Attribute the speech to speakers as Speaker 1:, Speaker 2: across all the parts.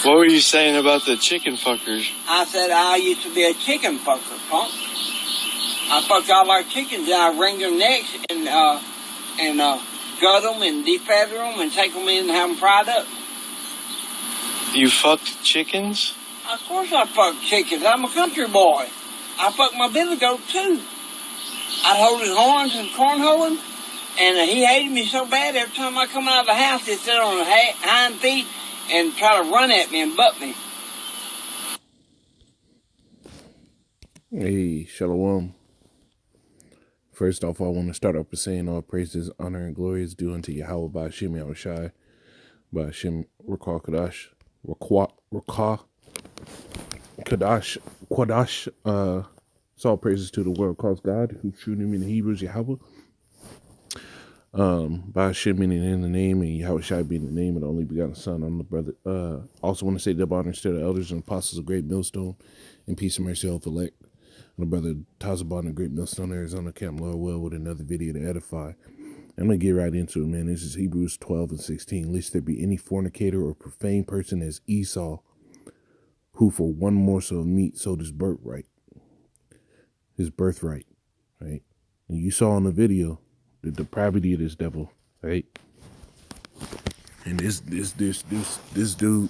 Speaker 1: What were you saying about the chicken fuckers?
Speaker 2: I said I used to be a chicken fucker, punk. I fucked all our chickens and I wring their necks and gut them and defeather them and take them in and have them fried up.
Speaker 1: You fucked chickens?
Speaker 2: Of course I fuck chickens. I'm a country boy. I fuck my billy goat too. I'd hold his horns and cornhole him, and he hated me so bad every time I come out of the house, he'd sit on his hind feet and try to run at me and butt me.
Speaker 3: Hey, Shalom. First off, I want to start off by saying all praises, honor, and glory is due unto Yahweh by Hashem Yahushai, by Hashem Rakah Kadash, Kadash, Quadash. It's all praises to the world calls God, whose true name in the Hebrews Yahweh. By Hashem meaning in the name, and Yahushai being the name of the only begotten Son. I'm the brother. Also want to say double honors to the elders and apostles of Great Millstone, and peace and mercy of elect. My brother Tazabon in Great Millstone, Arizona, Camp Lord Well, with another video to edify. I'm going to get right into it, man. This is Hebrews 12 and 16. Lest there be any fornicator or profane person as Esau, who for one morsel of meat sold his birthright. Right? And you saw in the video the depravity of this devil, right? And this dude,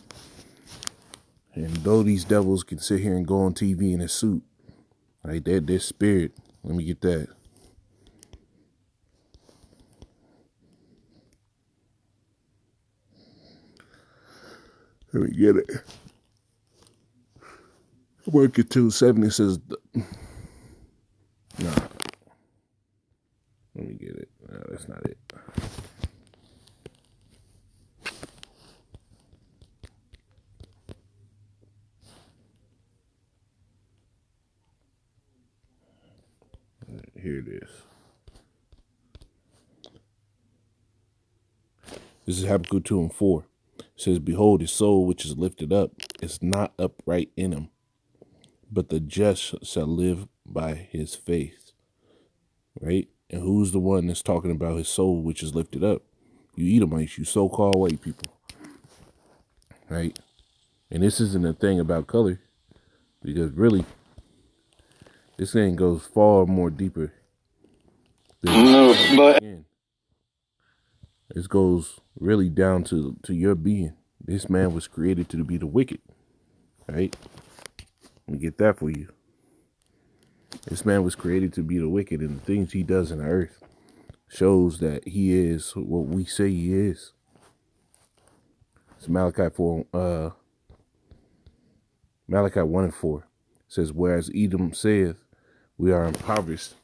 Speaker 3: and though these devils can sit here and go on TV in a suit, right, their spirit. Let me get that. Let me get it. Working 270 says, nah. Let me get it. No, that's not it. Here it is. This is Habakkuk 2 and 4. It says, behold, his soul which is lifted up is not upright in him, but the just shall live by his faith. Right? And who's the one that's talking about his soul which is lifted up? You Edomites, you so-called white people. Right? And this isn't a thing about color, because really, this thing goes far more deeper. It goes really down to your being. This man was created to be the wicked. Right? Let me get that for you. This man was created to be the wicked, and the things he does in the earth shows that he is what we say he is. It's Malachi 1 and 4. It says, whereas Edom saith, we are impoverished,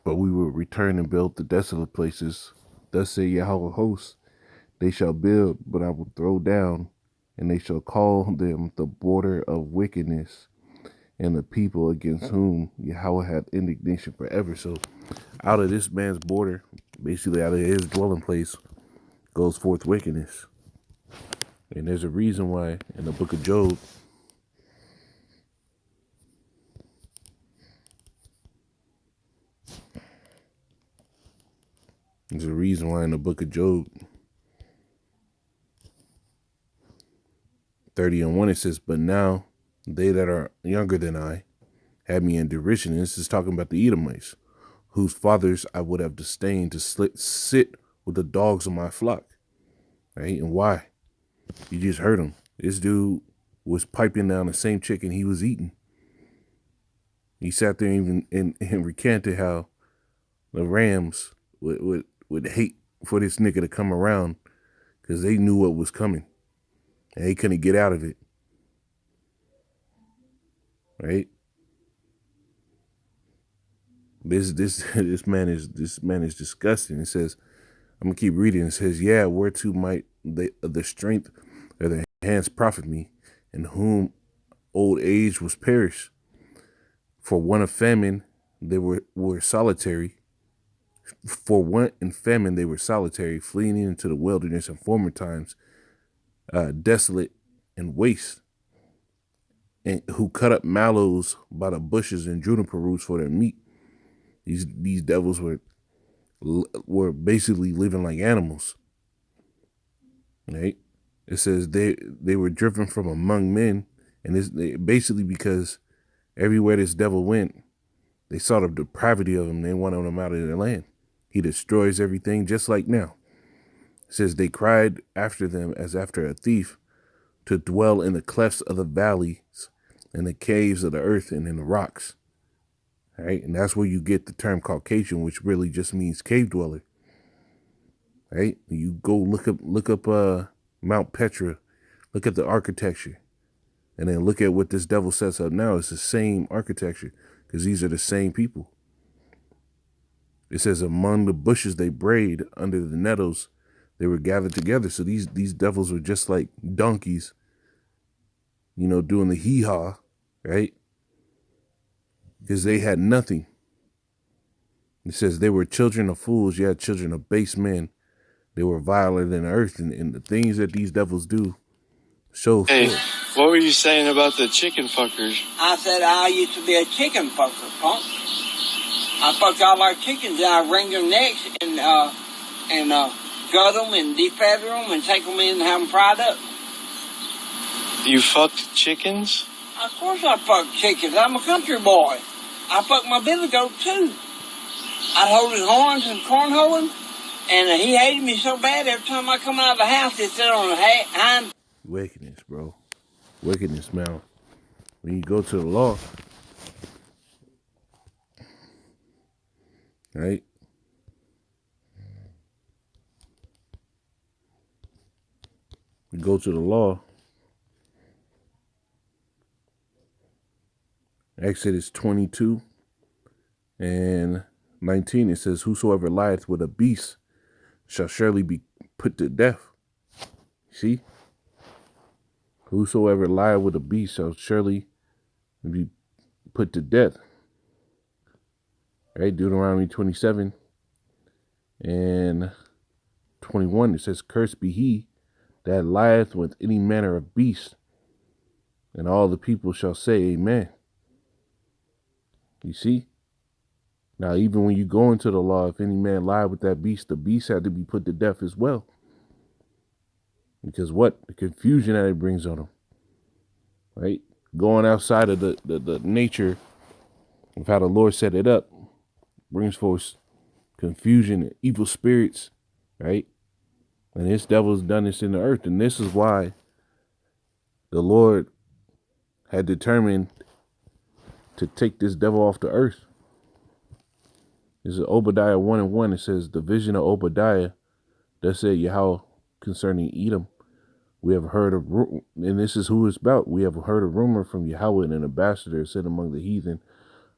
Speaker 3: but we will return and build the desolate places. Thus say Yahweh hosts, they shall build, but I will throw down, and they shall call them the border of wickedness, and the people against whom Yahweh had indignation forever. So out of this man's border, basically out of his dwelling place, goes forth wickedness. And there's a reason why in the book of Job, Job 30 and 1, it says, but now they that are younger than I had me in derision. And this is talking about the Edomites, whose fathers I would have disdained to sit with the dogs of my flock. Right? And why? You just heard him. This dude was piping down the same chicken he was eating. He sat there and recanted how the Rams would hate for this nigga to come around because they knew what was coming and they couldn't get out of it. Right? This man is disgusting. It says, I'm gonna keep reading. It says, yeah, whereto might the strength of their hands profit me, in whom old age was perished. For want of famine they were solitary. For want and famine they were solitary, fleeing into the wilderness in former times, desolate and waste, and who cut up mallows by the bushes and juniper roots for their meat. These devils were basically living like animals, right? It says they were driven from among men, and it's basically because everywhere this devil went, they saw the depravity of him. They wanted him out of their land. He destroys everything, just like now. It says they cried after them as after a thief, to dwell in the clefts of the valleys, in the caves of the earth, and in the rocks. All right, and that's where you get the term Caucasian, which really just means cave dweller. Right? You go look up Mount Petra, look at the architecture, and then look at what this devil sets up now. It's the same architecture, because these are the same people. It says among the bushes they brayed, under the nettles they were gathered together. So these devils were just like donkeys, doing the hee-haw, right? Because they had nothing. It says they were children of fools, yeah, children of base men. They were viler than earth, and the things that these devils do show
Speaker 1: Hey,
Speaker 3: forth.
Speaker 1: what were you saying about the chicken fuckers?
Speaker 2: I said I used to be a chicken fucker, punk. I fucked all our chickens and I wring their necks and gut them and defeather them and take them in and have them fried up.
Speaker 1: You fucked chickens?
Speaker 2: Of course I fuck chickens. I'm a country boy. I fuck my billy goat too. I'd hold his horns and cornhole him, and he hated me so bad every time I come out of the house, he'd sit on his hind.
Speaker 3: Wickedness, bro. Wickedness, man. When you go to the law, right? You go to the law. Exodus 22 and 19, it says, whosoever lieth with a beast shall surely be put to death. See? Whosoever lieth with a beast shall surely be put to death. Right? Deuteronomy 27 and 21, it says, cursed be he that lieth with any manner of beast. And all the people shall say, amen. You see? Now, even when you go into the law, if any man lie with that beast, the beast had to be put to death as well. Because what? The confusion that it brings on them. Right? Going outside of the nature of how the Lord set it up brings forth confusion and evil spirits. Right? And this devil's done this in the earth. And this is why the Lord had determined to take this devil off the earth. This is Obadiah 1:1. It says, the vision of Obadiah, thus said Yahweh concerning Edom. We have heard of, and this is who it's about. We have heard a rumor from Yahweh, and an ambassador said among the heathen,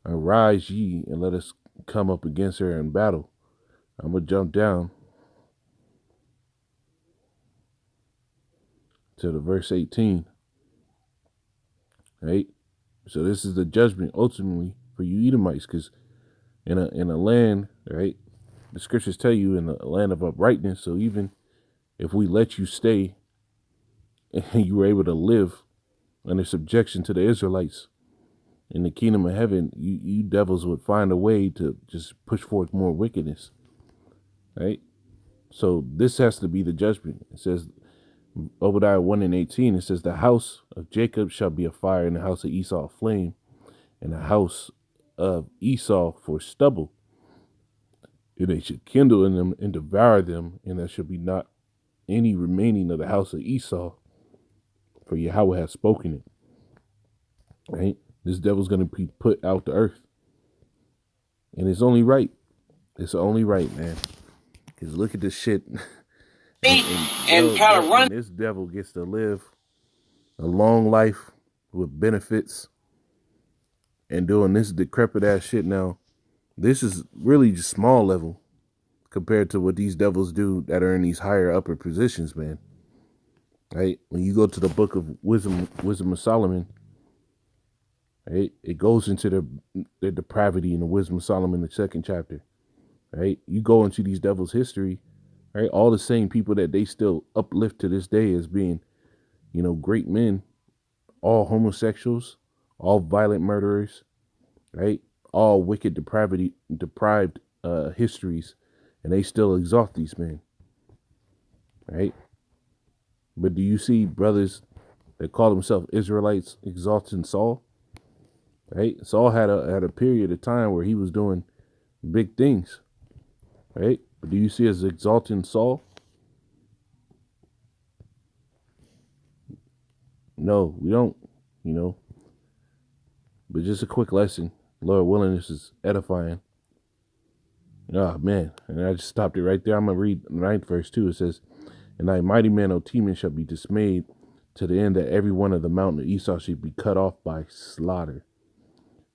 Speaker 3: arise ye, and let us come up against her in battle. I'm going to jump down to the verse 18. Right? So this is the judgment ultimately for you Edomites, because in a land, right, the scriptures tell you in a land of uprightness. So even if we let you stay and you were able to live under subjection to the Israelites in the kingdom of heaven, you devils would find a way to just push forth more wickedness. Right? So this has to be the judgment. It says, Obadiah 1:18, it says, the house of Jacob shall be a fire, and the house of Esau a flame, and the house of Esau for stubble. And they should kindle in them and devour them, and there shall be not any remaining of the house of Esau, for Yahweh has spoken it. Right? This devil's going to be put out the earth. And it's only right. It's only right, man. Because look at this shit.
Speaker 2: and try to run.
Speaker 3: This devil gets to live a long life with benefits and doing this decrepit ass shit. Now, this is really just small level compared to what these devils do that are in these higher upper positions, man. Right? When you go to the book of Wisdom of Solomon, right, it goes into their depravity in the Wisdom of Solomon, the 2nd chapter. Right? You go into these devils' history, right? All the same people that they still uplift to this day as being, great men, all homosexuals, all violent murderers, right? All wicked deprived histories, and they still exalt these men, right? But do you see brothers that call themselves Israelites exalting Saul? Right? Saul had a period of time where he was doing big things. Right? But do you see us exalting Saul? No, we don't, you know. But just a quick lesson. Lord willing, this is edifying. Oh, man. And I just stopped it right there. I'm going to read the 9th verse too. It says, "And thy mighty man, O Teman, shall be dismayed to the end that every one of the mountain of Esau should be cut off by slaughter."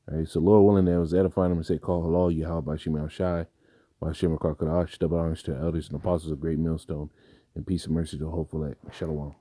Speaker 3: All right, so Lord willing, that was edifying him and say, "Call halal, Yahweh, by Shem Shai, by Shem Krakadash, double honors to the elders and apostles of great millstone, and peace and mercy to the hopeful elect." Shalom.